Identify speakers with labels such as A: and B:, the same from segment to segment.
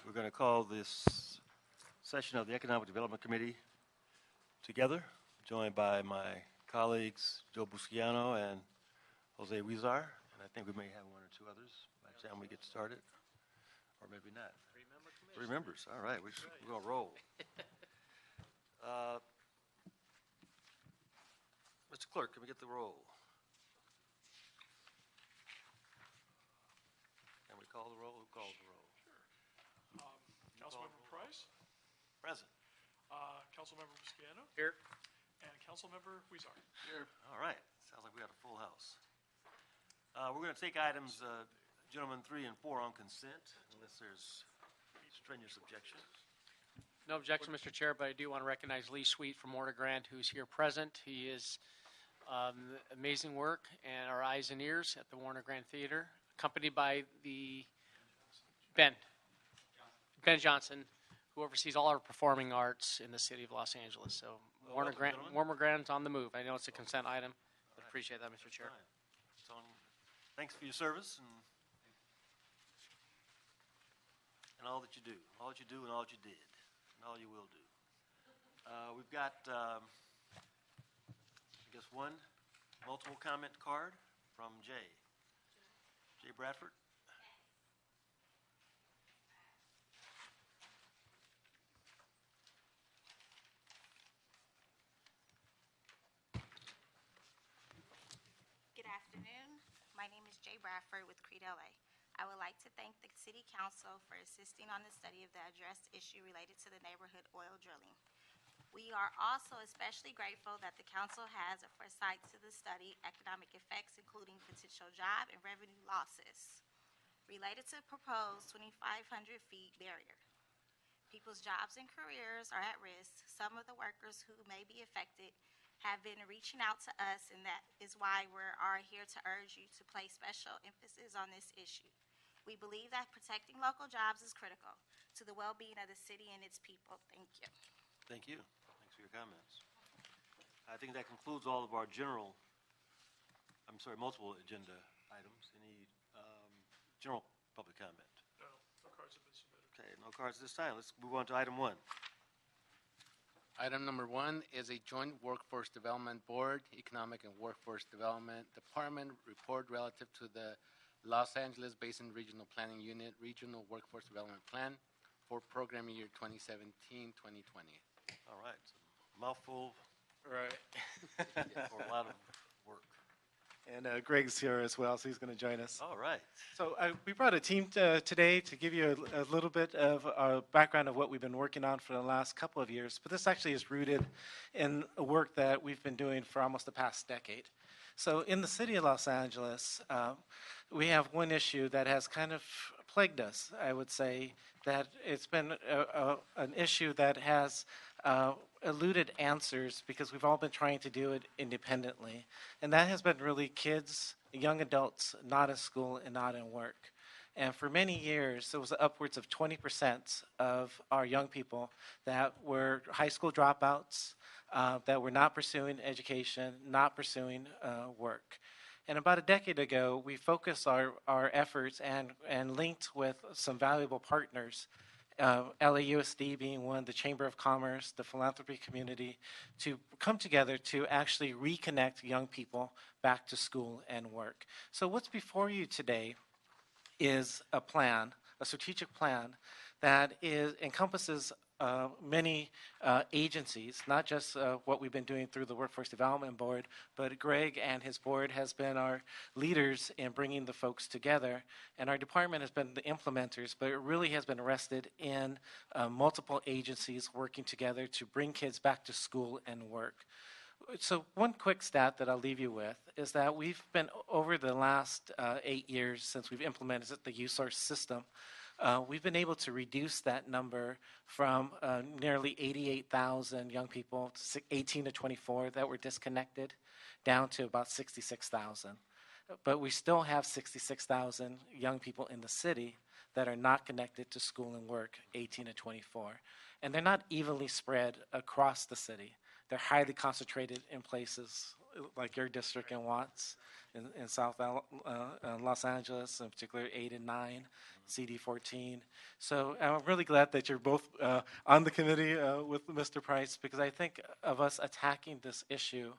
A: We're going to call this session of the Economic Development Committee together, joined by my colleagues Joe Busciano and Jose Huizar, and I think we may have one or two others by the time we get started, or maybe not. Three members. All right, we're going to roll. Mr. Clerk, can we get the roll? Can we call the roll? Who calls the roll?
B: Councilmember Price,
A: Present.
B: Councilmember Busciano,
C: Here.
B: and Councilmember Huizar.
A: Here. All right. Sounds like we got a full house. We're going to take items, gentlemen, 3 and 4 on consent, unless there's strenuous objections.
C: No objection, Mr. Chair, but I do want to recognize Lee Sweet from Warner Grant, who's here present. He is amazing work and our eyes and ears at the Warner Grant Theater, accompanied by the Ben Johnson, who oversees all our performing arts in the city of Los Angeles. So Warner Grant's on the move. I know it's a consent item, but appreciate that, Mr. Chair.
A: All right. So, thanks for your service and all that you do, and all that you did, and all you will do. We've got, I guess, one multiple comment card from Jay Bradford.
D: Good afternoon. My name is Jay Bradford with Creed LA. I would like to thank the City Council for assisting on the study of the addressed issue related to the neighborhood oil drilling. We are also especially grateful that the Council has a foresight to the study economic effects, including potential job and revenue losses related to proposed 2,500 feet barrier. People's jobs and careers are at risk. Some of the workers who may be affected have been reaching out to us, and that is why we are here to urge you to place special emphasis on this issue. We believe that protecting local jobs is critical to the well-being of the city and its people. Thank you.
A: Thank you. Thanks for your comments. I think that concludes all of our multiple agenda items. Any general public comment?
B: No cards have been submitted.
A: Okay, no cards this time. Let's move on to item 1.
E: Item number 1 is a joint workforce development board, economic and workforce development department report relative to the Los Angeles Basin Regional Planning Unit Regional Workforce Development Plan for program year 2017-2020.
A: All right, so mouthful
F: Right.
A: or a lot of work.
F: And Greg's here as well, so he's going to join us.
A: All right.
F: So we brought a team today to give you a little bit of our background of what we've been working on for the last couple of years. But this actually is rooted in a work that we've been doing for almost the past decade. So in the city of Los Angeles, we have one issue that has kind of plagued us, I would say, that it's been an issue that has eluded answers because we've all been trying to do it independently. And that has been really kids, young adults, not in school and not in work. And for many years, there was upwards of 20% of our young people that were high school dropouts, that were not pursuing education, not pursuing work. And about a decade ago, we focused our efforts and linked with some valuable partners, LAUSD being one, the Chamber of Commerce, the philanthropy community, to come together to actually reconnect young people back to school and work. So what's before you today is a plan, a strategic plan that encompasses many agencies, not just what we've been doing through the Workforce Development Board, but Greg and his board has been our leaders in bringing the folks together, and our department has been the implementers, but it really has been rested in multiple agencies working together to bring kids back to school and work. So one quick stat that I'll leave you with is that we've been, over the last 8 years since we've implemented the USource system, we've been able to reduce that number from nearly 88,000 young people, 18 to 24, that were disconnected, down to about 66,000. But we still have 66,000 young people in the city that are not connected to school and work, 18 to 24. And they're not evenly spread across the city. They're highly concentrated in places like your district in Watts, in Los Angeles, in particular 8 and 9, CD 14. So I'm really glad that you're both on the committee with Mr. Price, because I think of us attacking this issue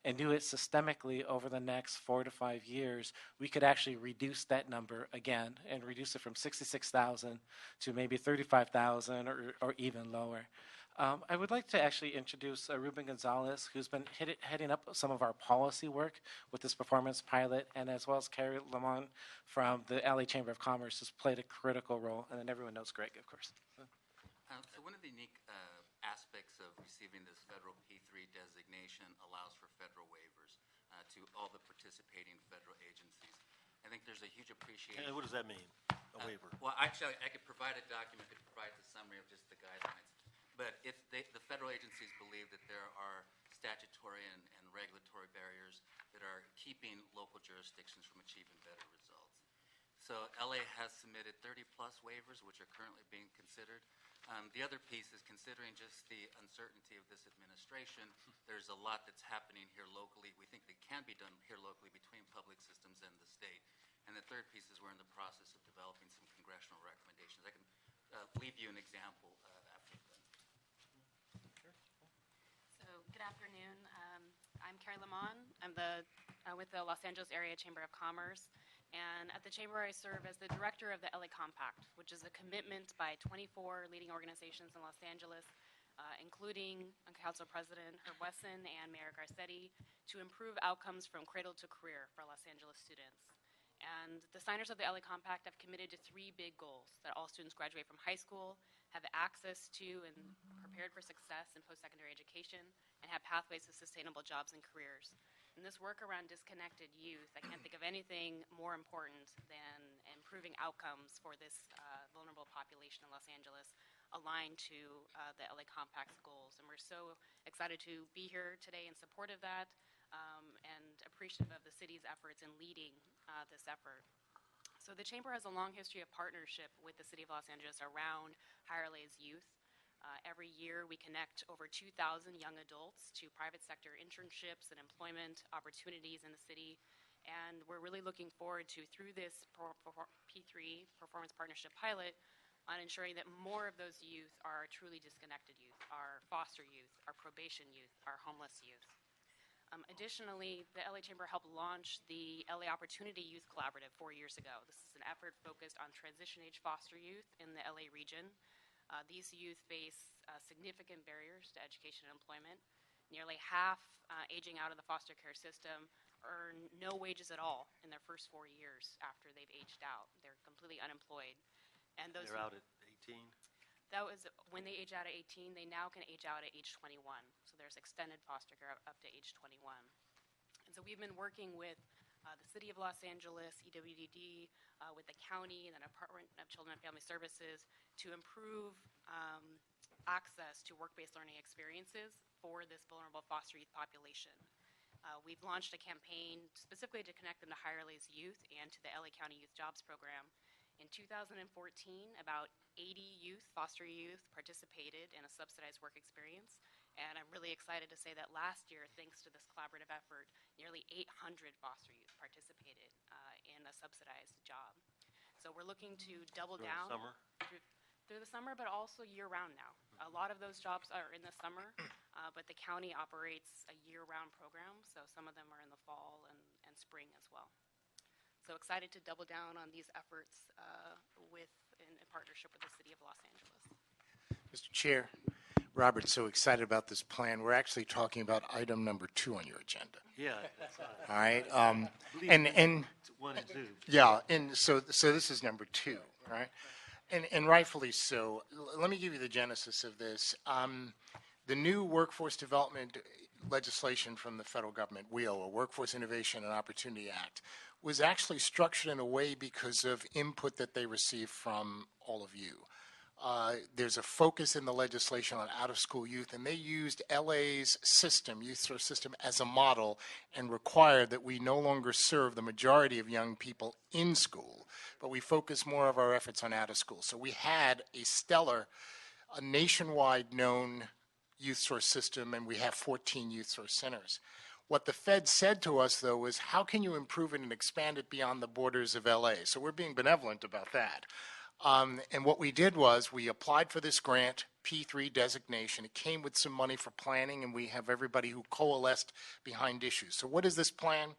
F: and do it systemically over the next 4 to 5 years, we could actually reduce that number again and reduce it from 66,000 to maybe 35,000 or even lower. I would like to actually introduce Ruben Gonzalez, who's been heading up some of our policy work with this performance pilot, and as well as Carrie Lamont from the LA Chamber of Commerce, who's played a critical role, and then everyone knows Greg, of course.
G: So one of the unique aspects of receiving this federal P3 designation allows for federal waivers to all the participating federal agencies. I think there's a huge appreciation.
A: And what does that mean, a waiver?
G: Well, actually, I could provide a document that provides a summary of just the guidelines. But if the federal agencies believe that there are statutory and regulatory barriers that are keeping local jurisdictions from achieving better results. So LA has submitted 30-plus waivers, which are currently being considered. The other piece is considering just the uncertainty of this administration. There's a lot that's happening here locally. We think that can be done here locally between public systems and the state. And the third piece is we're in the process of developing some congressional recommendations. I can leave you an example after that.
H: So, good afternoon. I'm Carrie Lamont. I'm with the Los Angeles Area Chamber of Commerce. And at the Chamber, I serve as the director of the LA Compact, which is a commitment by 24 leading organizations in Los Angeles, including Council President Herb Wesson and Mayor Garcetti, to improve outcomes from cradle to career for Los Angeles students. And the signers of the LA Compact have committed to 3 big goals: that all students graduate from high school, have access to and prepared for success in post-secondary education, and have pathways to sustainable jobs and careers. And this work around disconnected youth, I can't think of anything more important than improving outcomes for this vulnerable population in Los Angeles, aligned to the LA Compact's goals. And we're so excited to be here today in support of that, and appreciative of the city's efforts in leading this effort. So the Chamber has a long history of partnership with the City of Los Angeles around higher LA's youth. Every year we connect over 2,000 young adults to private sector internships and employment opportunities in the city. And we're really looking forward to, through this P3 Performance Partnership Pilot, on ensuring that more of those youth are truly disconnected youth, our foster youth, our probation youth, our homeless youth. Additionally, the LA Chamber helped launch the LA Opportunity Youth Collaborative 4 years ago. This is an effort focused on transition-age foster youth in the LA region. These youth face significant barriers to education and employment. Nearly half aging out of the foster care system earn no wages at all in their first 4 years after they've aged out. They're completely unemployed. And those
A: They're out at 18?
H: That was when they age out at 18. They now can age out at age 21. So there's extended foster care up to age 21. And so we've been working with the City of Los Angeles, EWDD, with the county and the Department of Children and Family Services to improve access to work-based learning experiences for this vulnerable foster youth population. We've launched a campaign specifically to connect them to higher LA's youth and to the LA County Youth Jobs Program. In 2014, about 80 youth, foster youth, participated in a subsidized work experience. And I'm really excited to say that last year, thanks to this collaborative effort, nearly 800 foster youth participated in a subsidized job. So we're looking to double
A: During
H: down
A: the summer?
H: through the summer, but also year-round now. A lot of those jobs are in the summer, but the county operates a year-round program, so some of them are in the fall and spring as well. So excited to double down on these efforts in partnership with the City of Los Angeles.
I: Mr. Chair, Robert's so excited about this plan. We're actually talking about item number 2 on your agenda.
A: Yeah, that's
I: All right.
A: believe
I: And
A: 1 and 2.
I: yeah, and so this is number 2, right? And rightfully so. Let me give you the genesis of this. The new workforce development legislation from the federal government, WIO, Workforce Innovation and Opportunity Act, was actually structured in a way because of input that they received from all of you. There's a focus in the legislation on out-of-school youth, and they used LA's system, youth service system, as a model and required that we no longer serve the majority of young people in school, but we focus more of our efforts on out-of-school. So we had a stellar, a nationwide known youth source system, and we have 14 youth source centers. What the Fed said to us, though, was how can you improve it and expand it beyond the borders of LA? So we're being benevolent about that. And what we did was we applied for this grant, P3 designation. It came with some money for planning, and we have everybody who coalesced behind issues. So what is this plan?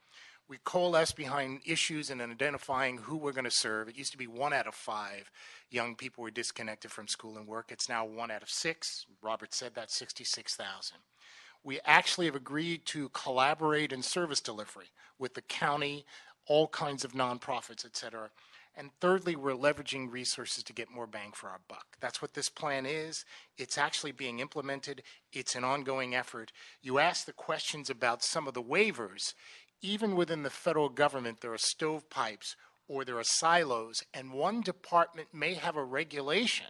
I: We coalesced behind issues and identifying who we're going to serve. It used to be 1 out of 5 young people were disconnected from school and work. It's now 1 out of 6. Robert said that, 66,000. We actually have agreed to collaborate in service delivery with the county, all kinds of nonprofits, et cetera. And thirdly, we're leveraging resources to get more bang for our buck. That's what this plan is. It's actually being implemented. It's an ongoing effort. You asked the questions about some of the waivers. Even within the federal government, there are stovepipes or there are silos, and one department may have a regulation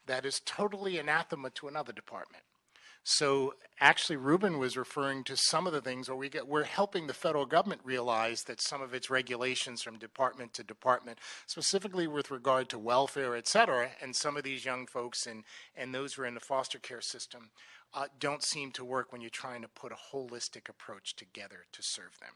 I: that is totally anathema to another department. So actually, Ruben was referring to some of the things where we're helping the federal government realize that some of its regulations from department to department, specifically with regard to welfare, et cetera, and some of these young folks and those who are in the foster care system don't seem to work when you're trying to put a holistic approach together to serve them.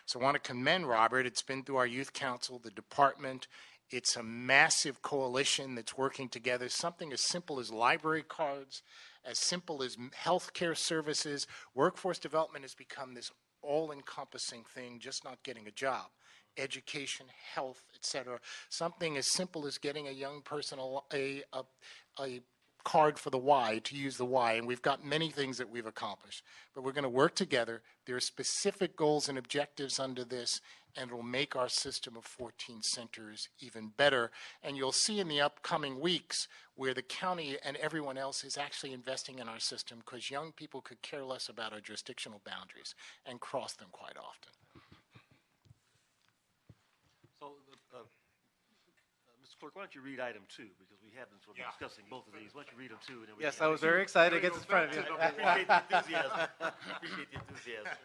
I: So I want to commend Robert. It's been through our youth council, the department. It's a massive coalition that's working together. Something as simple as library cards, as simple as healthcare services. Workforce development has become this all-encompassing thing, just not getting a job. Education, health, et cetera. Something as simple as getting a young person a card for the Y, to use the Y, and we've got many things that we've accomplished. But we're going to work together. There are specific goals and objectives under this, and it'll make our system of 14 centers even better. And you'll see in the upcoming weeks where the county and everyone else is actually investing in our system, because young people could care less about our jurisdictional boundaries and cross them quite often.
A: So, Mr. Clerk, why don't you read item 2, because we have been sort of discussing both of these. Why don't you read them too? And then we
F: Yes,
A: can-
F: I was very excited to get this in front of you.
A: Appreciate the enthusiasm. Appreciate the enthusiasm.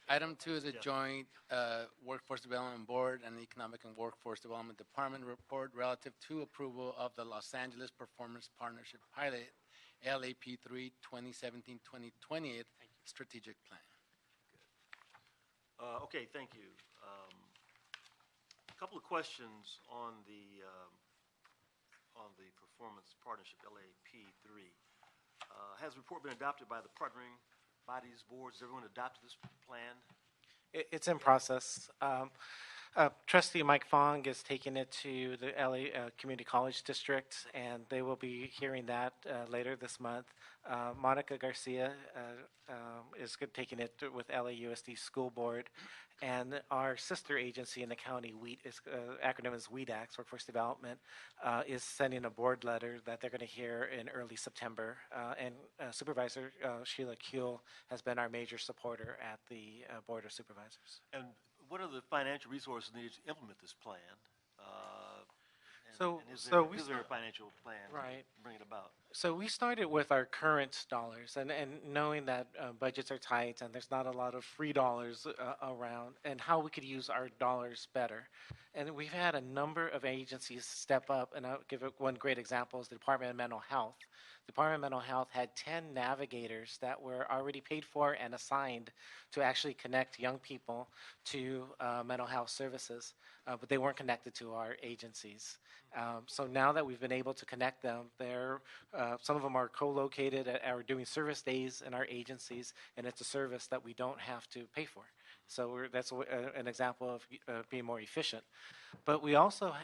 E: Item 2 is a joint Workforce Development Board and Economic and Workforce Development Department report relative to approval of the Los Angeles Performance Partnership Pilot, LAP3 2017-2028 Strategic Plan.
A: Okay, thank you. A couple of questions on the Performance Partnership, LAP3. Has the report been adopted by the partnering bodies, boards? Has everyone adopted this plan?
F: It's in process. Trustee Mike Fong is taking it to the LA Community College District, and they will be hearing that later this month. Monica Garcia is taking it with LAUSD School Board, and our sister agency in the county, acronym is WEDAX, Workforce Development, is sending a board letter that they're going to hear in early September. And Supervisor Sheila Kuehl has been our major supporter at the Board of Supervisors.
A: And what are the financial resources needed to implement this plan? Is there a financial plan
F: Right.
A: to bring it about?
F: So we started with our current dollars, and knowing that budgets are tight and there's not a lot of free dollars around, and how we could use our dollars better. And we've had a number of agencies step up, and I'll give one great example is the Department of Mental Health. The Department of Mental Health had 10 navigators that were already paid for and assigned to actually connect young people to mental health services, but they weren't connected to our agencies. So now that we've been able to connect them, some of them are co-located or doing service days in our agencies, and it's a service that we don't have to pay for. So that's an example of being more efficient. But we also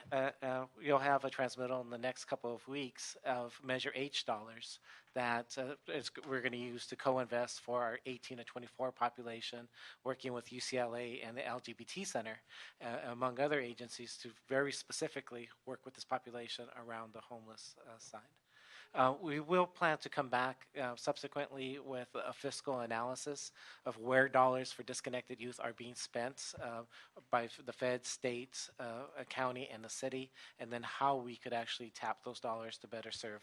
F: you'll have a transmittal in the next couple of weeks of Measure H dollars that we're going to use to co-invest for our 18 to 24 population, working with UCLA and the LGBT Center, among other agencies, to very specifically work with this population around the homeless side. We will plan to come back subsequently with a fiscal analysis of where dollars for disconnected youth are being spent by the Fed, state, county, and the city, and then how we could actually tap those dollars to better serve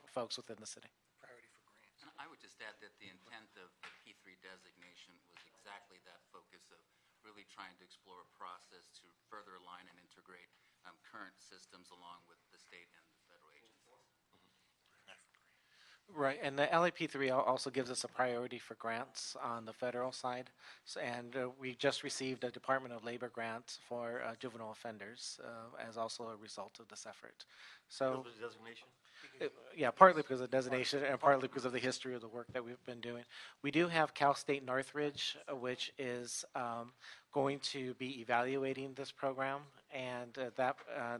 F: folks within the city.
I: Priority for grants.
G: And I would just add that the intent of the P3 designation was exactly that focus of really trying to explore a process to further align and integrate current systems along with the state and the federal agencies.
F: Right, and the LAP3 also gives us a priority for grants on the federal side. And we just received a Department of Labor grant for juvenile offenders as also a result of this effort. So,
A: Because of the designation?
F: yeah, partly because of designation and partly because of the history of the work that we've been doing. We do have Cal State Northridge, which is going to be evaluating this program, and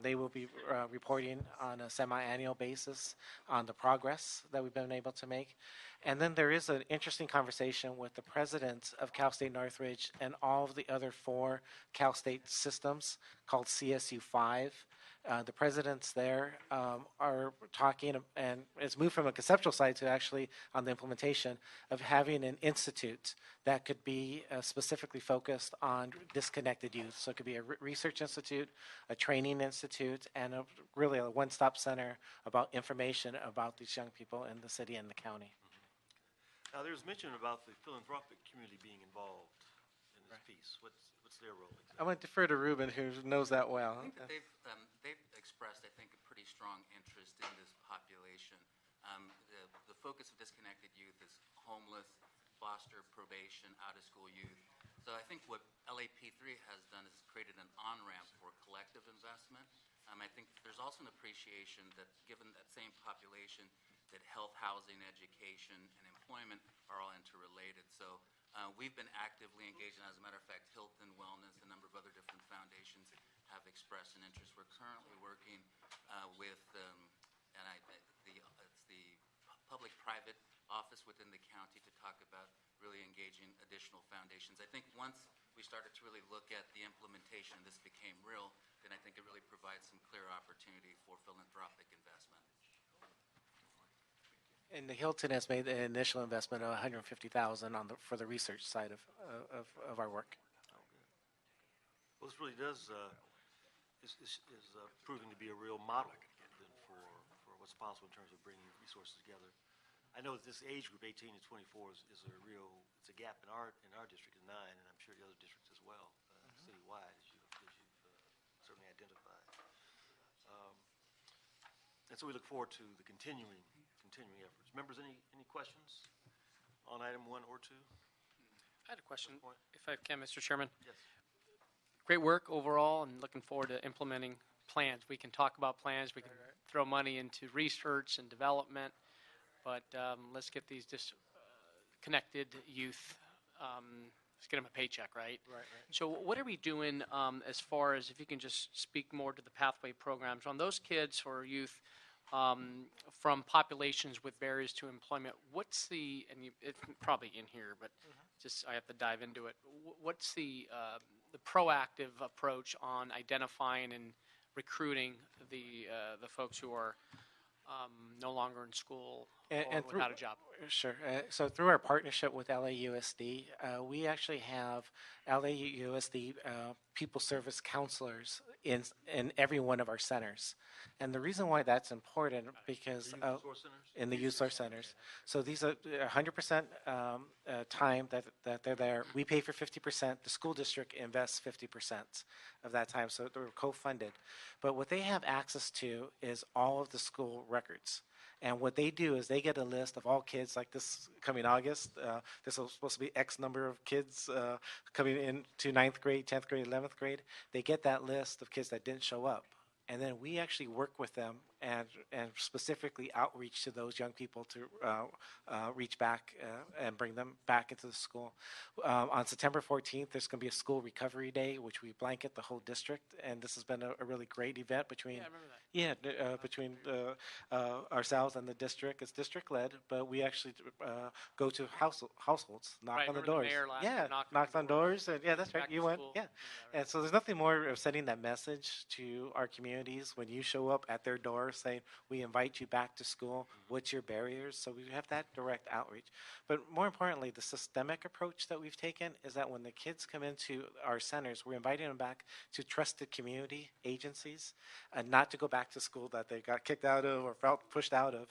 F: they will be reporting on a semi-annual basis on the progress that we've been able to make. And then there is an interesting conversation with the presidents of Cal State Northridge and all of the other 4 Cal State systems called CSU 5. The presidents there are talking, and it's moved from a conceptual side to actually on the implementation of having an institute that could be specifically focused on disconnected youth. So it could be a research institute, a training institute, and really a one-stop center about information about these young people in the city and the county.
A: Now, there's mention about the philanthropic community being involved in this piece. What's their role exactly?
F: I'm going to defer to Ruben, who knows that well.
G: I think that they've expressed, I think, a pretty strong interest in this population. The focus of Disconnected Youth is homeless, foster, probation, out-of-school youth. So I think what LAP3 has done is created an on-ramp for collective investment. I think there's also an appreciation that given that same population, that health, housing, education, and employment are all interrelated. So we've been actively engaged, and as a matter of fact, Hilton Wellness, a number of other different foundations have expressed an interest. We're currently working with it's the public-private office within the county to talk about really engaging additional foundations. I think once we started to really look at the implementation, this became real, then I think it really provides some clear opportunity for philanthropic investment.
F: And the Hilton has made an initial investment of $150,000 for the research side of our work.
A: Well, this really does is proving to be a real model then for what's possible in terms of bringing resources together. I know that this age group, 18 to 24, is a real it's a gap in our district of 9, and I'm sure the other districts as well, citywide, as you've certainly identified. And so we look forward to the continuing efforts. Members, any questions on item 1 or 2?
C: I had a question, if I can, Mr. Chairman.
A: Yes.
C: Great work overall, and looking forward to implementing plans. We can talk about plans, we can throw money into research and development, but let's get these connected youth, let's get them a paycheck, right?
F: Right.
C: So what are we doing as far as, if you can just speak more to the pathway programs, on those kids or youth from populations with barriers to employment, what's it's probably in here, but just I have to dive into it. What's the proactive approach on identifying and recruiting the folks who are no longer in school or without a job?
F: Sure. So through our partnership with LAUSD, we actually have LAUSD people service counselors in every one of our centers. And the reason why that's important because in the youth source centers. So these are 100% time that they're there. We pay for 50%. The school district invests 50% of that time. So they're co-funded. But what they have access to is all of the school records. And what they do is they get a list of all kids, like this coming August. This is supposed to be X number of kids coming into 9th grade, 10th grade, 11th grade. They get that list of kids that didn't show up. And then we actually work with them and specifically outreach to those young people to reach back and bring them back into the school. On September 14th, there's going to be a school recovery day, which we blanket the whole district. And this has been a really great event between between ourselves and the district. It's district-led, but we actually go to households, knock on the doors. Knocked on doors. And that's right. You went. Yeah. And so there's nothing more of sending that message to our communities when you show up at their door saying, we invite you back to school. What's your barriers? So we have that direct outreach. But more importantly, the systemic approach that we've taken is that when the kids come into our centers, we're inviting them back to trusted community agencies and not to go back to school that they got kicked out of or felt pushed out of.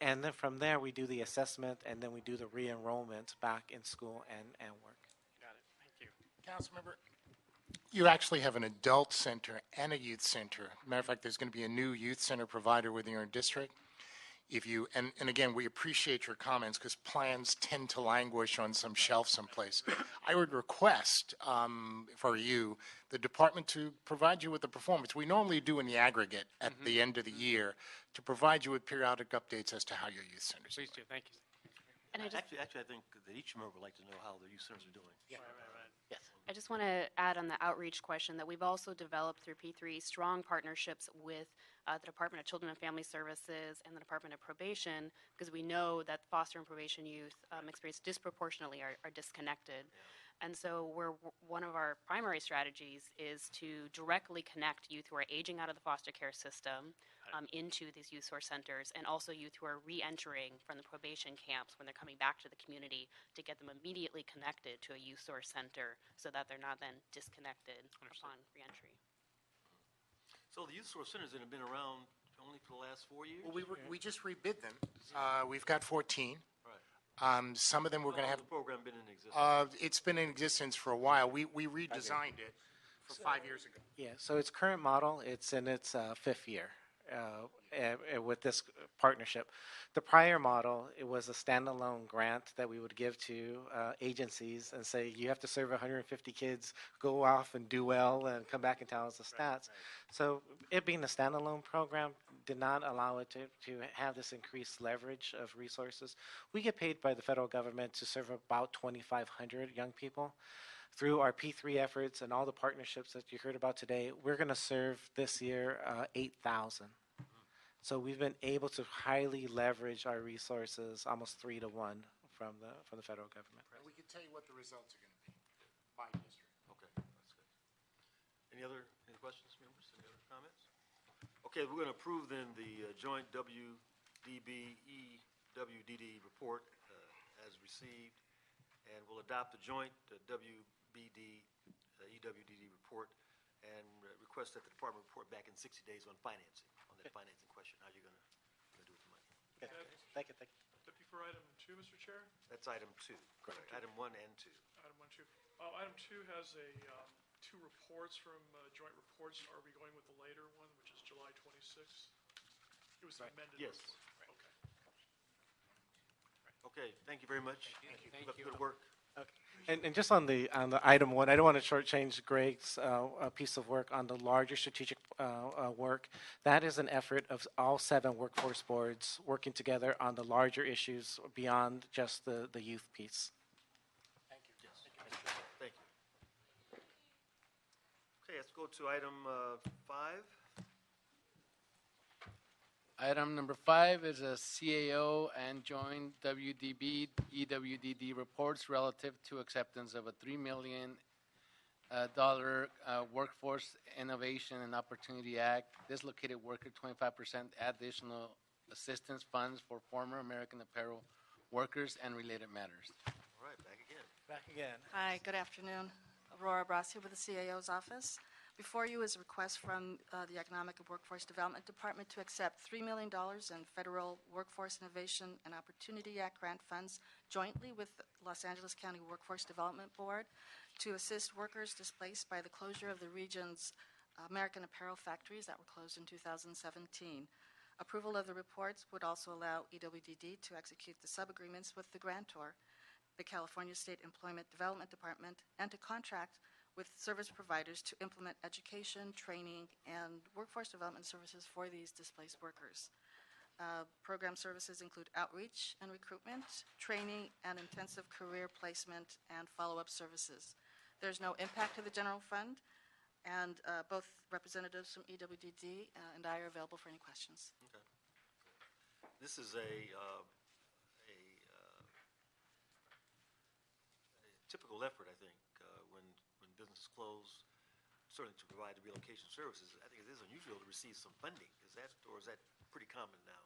F: And then from there, we do the assessment and then we do the re-enrollment back in school and work.
C: Got it. Thank you.
I: Councilmember, you actually have an adult center and a youth center. Matter of fact, there's going to be a new youth center provider within your district. if you, and again, we appreciate your comments because plans tend to languish on some shelf someplace. I would request for you, the department to provide you with the performance. We normally do in the aggregate at the end of the year to provide you with periodic updates as to how your youth centers are
C: Please do,
I: doing.
C: thank you.
H: And I just,
A: Actually, I think that each member would like to know how the youth centers are doing.
I: Yeah. Yes.
H: I just want to add on the outreach question that we've also developed through P3 strong partnerships with the Department of Children and Family Services and the Department of Probation, because we know that foster and probation youth experience disproportionately are disconnected. And so one of our primary strategies is to directly connect youth who are aging out of the foster care system into these youth source centers, and also youth who are re-entering from the probation camps when they're coming back to the community, to get them immediately connected to a youth source center so that they're not then disconnected upon re-entry.
A: So the youth source centers that have been around only for the last 4 years?
I: Well, we just rebid them. We've got 14.
A: Right.
I: Some of them we're going to
A: How
I: have.
A: long has the program been in existence?
I: It's been in existence for a while. We redesigned it for 5 years ago.
F: Yeah, so its current model, it's in its fifth year with this partnership. The prior model, it was a standalone grant that we would give to agencies and say, you have to serve 150 kids, go off and do well, and come back and tell us the stats. So it being a standalone program did not allow it to have this increased leverage of resources. We get paid by the federal government to serve about 2,500 young people. Through our P3 efforts and all the partnerships that you heard about today, we're going to serve this year 8,000. So we've been able to highly leverage our resources, almost 3 to 1 from the federal government.
I: And we can tell you what the results are going to be by district.
A: Okay, that's good. Any questions, members? Any other comments? Okay, we're going to approve then the joint WDB-EWDD report as received, and we'll adopt the joint WBD-EWDD report and request that the department report back in 60 days on financing, on that financing question, how you're going to do with the money.
F: Okay. Thank you.
B: That'd be for item 2, Mr. Chair?
A: That's item 2. Correct. Item 1 and 2.
B: Item 1, 2. Item 2 has two reports from joint reports. Are we going with the later one, which is July 26th? It was amended.
A: Yes.
B: report. Okay.
A: Okay, thank you very much.
C: Thank you.
A: Good work.
F: Okay. And just on the item 1, I don't want to shortchange Greg's piece of work on the larger strategic work. That is an effort of all 7 workforce boards working together on the larger issues beyond just the youth piece.
A: Thank you. Thank you. Okay, let's go to item 5.
E: Item number 5 is a CAO and joint WDB EWDD reports relative to acceptance of a $3 million Workforce Innovation and Opportunity Act dislocated worker 25% additional assistance funds for former American Apparel workers and related matters.
A: All right, back again.
F: Back again.
J: Hi, good afternoon. Aurora Brasio with the CAO's office. Before you is a request from the Economic and Workforce Development Department to accept $3 million in federal Workforce Innovation and Opportunity Act grant funds jointly with the Los Angeles County Workforce Development Board to assist workers displaced by the closure of the region's American Apparel factories that were closed in 2017. Approval of the reports would also allow EWDD to execute the sub-agreements with the grantor, the California State Employment Development Department, and to contract with service providers to implement education, training, and workforce development services for these displaced workers. Program services include outreach and recruitment, training, and intensive career placement and follow-up services. There's no impact to the general fund, and both representatives from EWDD and I are available for any questions.
A: Okay. This is a typical effort, I think, when businesses close, certainly to provide the relocation services. I think it is unusual to receive some funding. Is that pretty common now?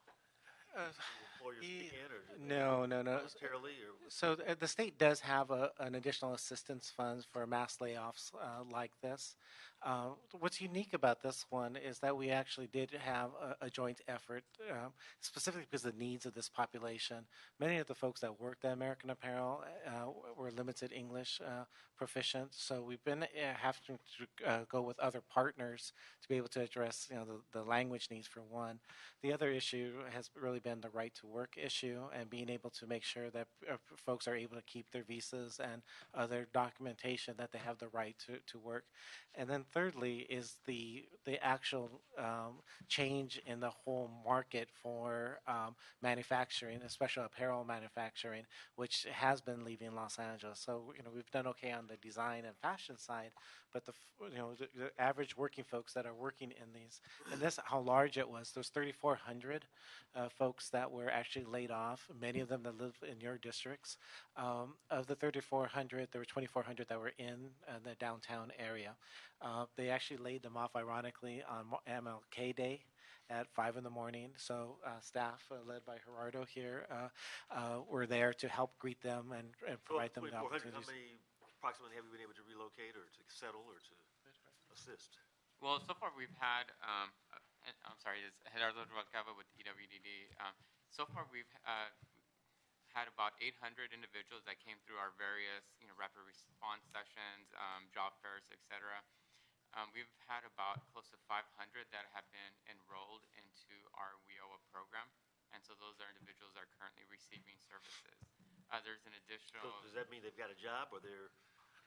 A: Do employers kick in, or do they
F: No.
A: voluntarily, or
F: So the state does have an additional assistance funds for mass layoffs like this. What's unique about this one is that we actually did have a joint effort, specifically because of the needs of this population. Many of the folks that worked at American Apparel were limited English proficient, so we've been having to go with other partners to be able to address the language needs for one. The other issue has really been the right to work issue and being able to make sure that folks are able to keep their visas and other documentation that they have the right to work. And then thirdly is the actual change in the whole market for manufacturing, especially apparel manufacturing, which has been leaving Los Angeles. So we've done okay on the design and fashion side, but the average working folks that are working in these, and this how large it was. There's 3,400 folks that were actually laid off. Many of them that live in your districts. Of the 3,400, there were 2,400 that were in the downtown area. They actually laid them off, ironically, on MLK Day at 5 in the morning. So staff, led by Gerardo here, were there to help greet them and provide them the
A: 2,400,
F: opportunities.
A: how many approximately have you been able to relocate or to settle or to assist?
K: Well, so far we've had, I'm sorry, it's Gerardo Rubalcaba with EWDD. So far we've had about 800 individuals that came through our various, rapid response sessions, job fairs, et cetera. We've had about close to 500 that have been enrolled into our WIOA program, and so those are individuals that are currently receiving services. There's an additional...
A: So does that mean they've got a job, or they're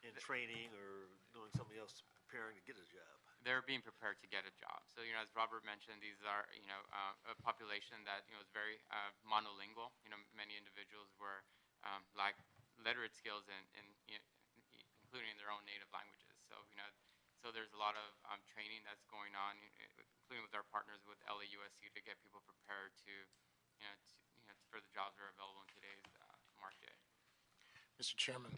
A: in training or doing something else preparing to get a job?
K: They're being prepared to get a job. So, as Robert mentioned, these are, a population that, is very monolingual. Many individuals were lack literate skills in including their own native languages. So, so there's a lot of training that's going on, including with our partners with LAUSD to get people prepared to, for the jobs that are available in today's market.
I: Mr. Chairman,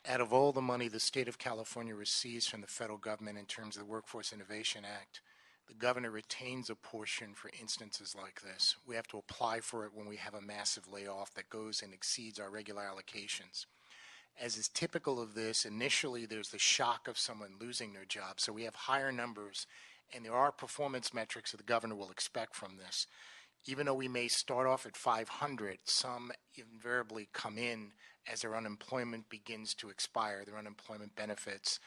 I: out of all the money the state of California receives from the federal government in terms of the Workforce Innovation Act, the governor retains a portion for instances like this. We have to apply for it when we have a massive layoff that goes and exceeds our regular allocations. As is typical of this, initially there's the shock of someone losing their job, so we have higher numbers, and there are performance metrics that the governor will expect from this. Even though we may start off at 500, some invariably come in as their unemployment begins to expire, their unemployment benefits.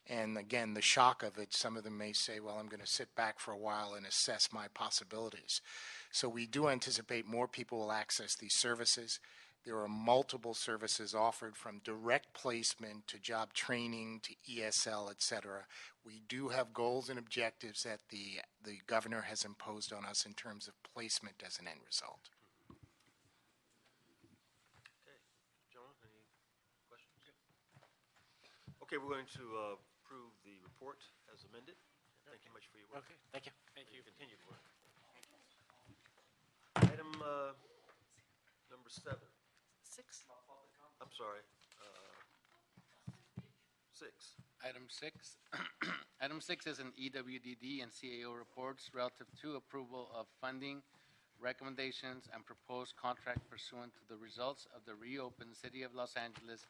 I: And again, the shock of it, some of them may say, well, I'm going to sit back for a while and assess my possibilities. So we do anticipate more people will access these services. There are multiple services offered, from direct placement to job training to ESL, et cetera. We do have goals and objectives that the governor has imposed on us in terms of placement as an end result.
A: Okay. Gentlemen, any questions? Okay, we're going to approve the report as amended. Thank you much for your work.
F: Okay, thank you.
A: Thank you. Continued work. Item number 7.
J: 6.
A: I'm sorry. 6.
E: Item 6. Item 6 is an EWDD and CAO reports relative to approval of funding, recommendations, and proposed contract pursuant to the results of the reopened City of Los Angeles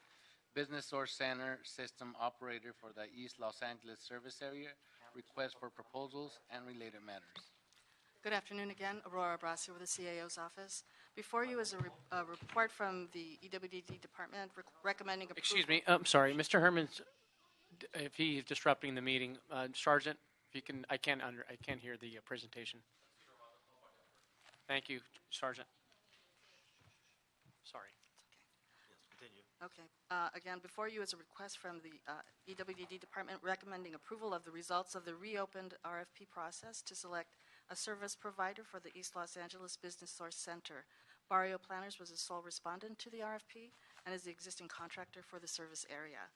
E: Business Source Center System Operator for the East Los Angeles Service Area, request for proposals, and related matters.
J: Good afternoon again. Aurora Brasi with the CAO's office. Before you is a report from the EWDD department recommending approval.
C: Excuse me, I'm sorry, Mr. Herman, if he's disrupting the meeting, Sergeant, if you can, I can't hear the presentation. Thank you, Sergeant. Sorry.
A: Yes, continue.
J: Okay. Again, before you is a request from the EWDD department recommending approval of the results of the reopened RFP process to select a service provider for the East Los Angeles Business Source Center. Barrio Planners was the sole respondent to the RFP and is the existing contractor for the service area.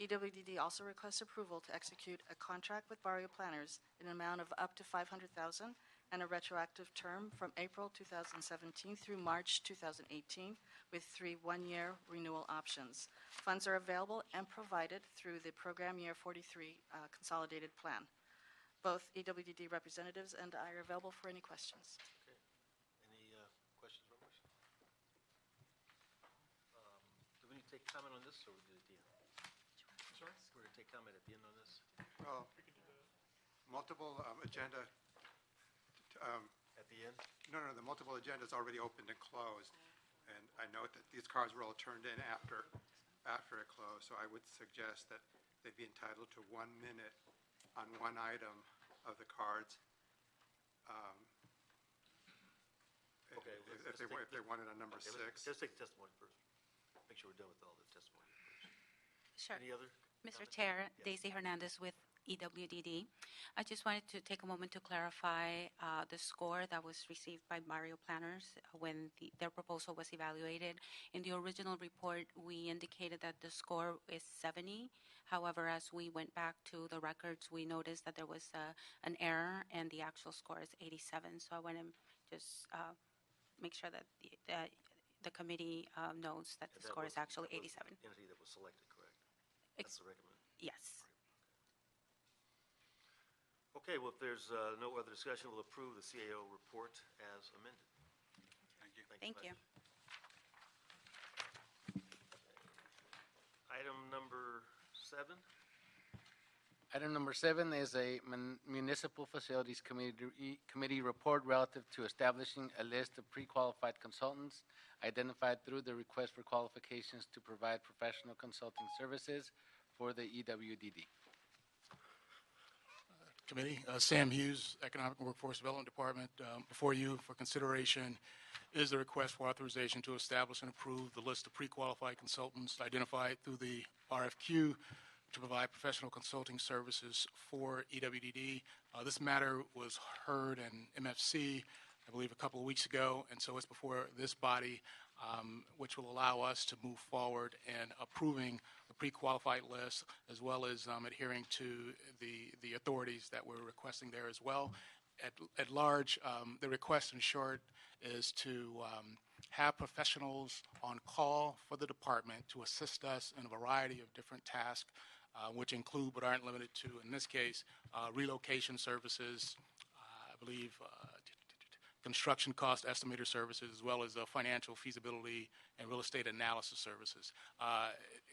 J: EWDD also requests approval to execute a contract with Barrio Planners in an amount of up to $500,000 and a retroactive term from April 2017 through March 2018 with 3 one-year renewal options. Funds are available and provided through the Program Year 43 Consolidated Plan. Both EWDD representatives and I are available for any questions.
A: Okay. Any questions, members? Do we need to take comment on this, or we do it at the end?
B: sorry?
A: We're going to take comment at the end on this.
L: Well,
B: We can do that.
L: multiple agenda,
A: At the end?
L: no, the multiple agenda is already opened and closed. And I note that these cards were all turned in after it closed. So I would suggest that they'd be entitled to 1 minute on one item of the cards.
A: Okay,
L: If they wanted on number
A: Okay,
L: 6.
A: let's take testimony first. Make sure we're done with all the testimony first.
M: Sure.
A: Any other?
M: Mr.
A: comments?
M: Chair,
A: Yes.
M: Daisy Hernandez with EWDD. I just wanted to take a moment to clarify the score that was received by Mario Planners when their proposal was evaluated. In the original report, we indicated that the score is 70. However, as we went back to the records, we noticed that there was an error and the actual score is 87. So I want to just make sure that the committee knows that the
A: And that
M: score
A: was-
M: is actually
A: that was the
M: 87.
A: Entity that was selected, correct?
M: Ex-
A: That's the recommend.
M: Yes.
A: Okay, well, if there's no other discussion, we'll approve the CAO report as amended.
L: Thank you.
M: Thank you.
A: much. Item number 7.
E: Item number 7 is a Municipal Facilities Committee report relative to establishing a list of pre-qualified consultants identified through the request for qualifications to provide professional consulting services for the EWDD.
N: Committee. Sam Hughes, Economic and Workforce Development Department. Before you for consideration is the request for authorization to establish and approve the list of pre-qualified consultants identified through the RFQ to provide professional consulting services for EWDD. This matter was heard in MFC, I believe, a couple of weeks ago, and so it's before this body, which will allow us to move forward in approving the pre-qualified list, as well as adhering to the authorities that we're requesting there as well. At large, the request in short is to have professionals on call for the department to assist us in a variety of different tasks, which include but aren't limited to, in this case, relocation services, I believe construction cost estimator services, as well as financial feasibility and real estate analysis services.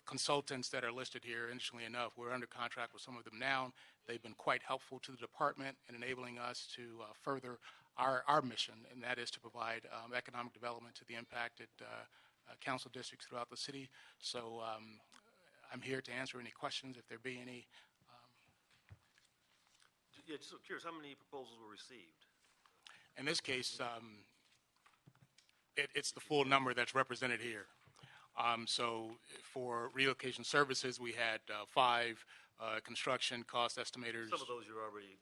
N: Consultants that are listed here, interestingly enough, we're under contract with some of them now. They've been quite helpful to the department in enabling us to further our mission, and that is to provide economic development to the impacted council districts throughout the city. So I'm here to answer any questions, if there be any.
A: Yeah, just curious, how many proposals were received?
N: In this case, it's the full number that's represented here. So for relocation services, we had 5 construction cost estimators.
A: Some of those are already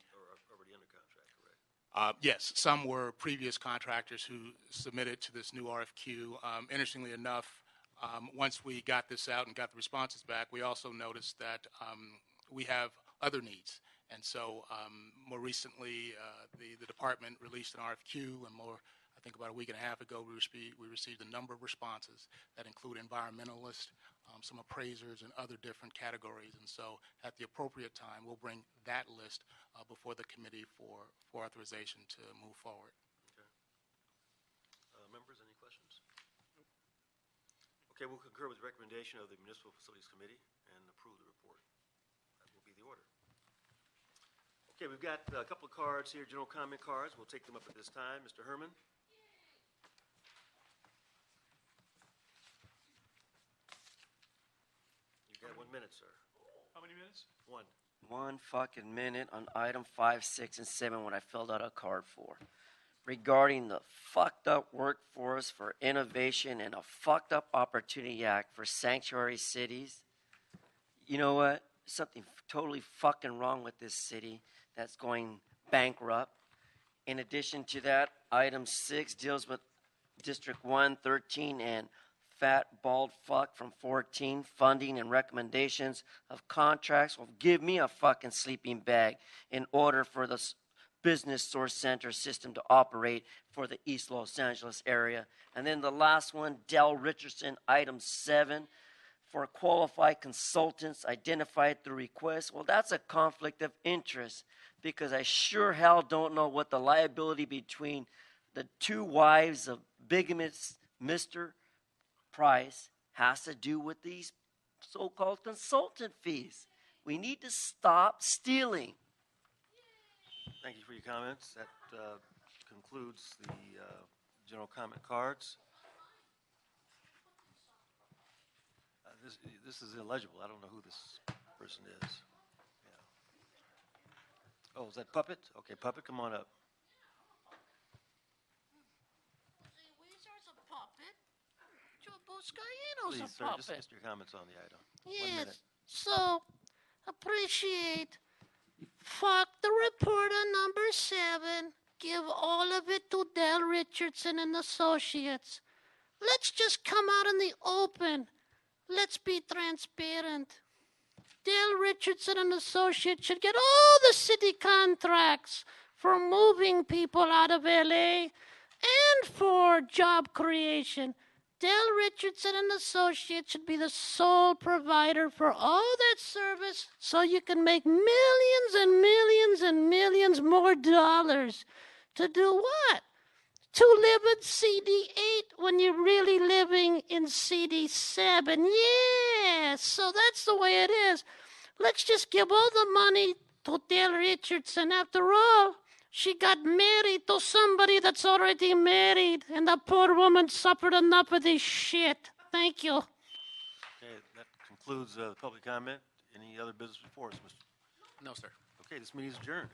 A: under contract, correct?
N: Yes, some were previous contractors who submitted to this new RFQ. Interestingly enough, once we got this out and got the responses back, we also noticed that we have other needs. And so more recently, the department released an RFQ, and I think about a week and a half ago, we received a number of responses that include environmentalists, some appraisers, and other different categories. And so at the appropriate time, we'll bring that list before the committee for authorization to move forward.
A: Okay. Members, any questions? Okay, we'll concur with the recommendation of the Municipal Facilities Committee and approve the report. That will be the order. Okay, we've got a couple of cards here, general comment cards. We'll take them up at this time. Mr. Herman? You've got 1 minute, sir.
B: How many minutes?
A: 1.
O: 1 fucking minute on item 5, 6, and 7 what I filled out a card for. Regarding the fucked up workforce for innovation and a fucked up opportunity act for sanctuary cities. You know what? Something totally fucking wrong with this city that's going bankrupt. In addition to that, item 6 deals with District 1, 13, and fat bald fuck from 14, funding and recommendations of contracts. Well, give me a fucking sleeping bag in order for the business source center system to operate for the East Los Angeles area. And then the last one, Del Richardson, item 7, for qualified consultants identified through request. Well, that's a conflict of interest because I sure hell don't know what the liability between the 2 wives of bigamist Mr. Price has to do with these so-called consultant fees. We need to stop stealing.
A: Thank you for your comments. That concludes the general comment cards. This is illegible. I don't know who this person is. Yeah. Oh, is that Puppet? Okay, Puppet, come on up. Please, sir, just your comments on the item. 1 minute.
P: So, appreciate. Fuck the report on number 7. Give all of it to Del Richardson and Associates. Let's just come out in the open. Let's be transparent. Del Richardson and Associates should get all the city contracts for moving people out of LA and for job creation. Del Richardson and Associates should be the sole provider for all that service so you can make millions and millions and millions more dollars. To do what? To live in CD8 when you're really living in CD7. Yeah, so that's the way it is. Let's just give all the money to Del Richardson. After all, she got married to somebody that's already married, and the poor woman suffered enough of this shit. Thank you.
A: Okay, that concludes the public comment. Any other business before us, Mr.?
E: No, sir.
A: Okay, this meeting is adjourned.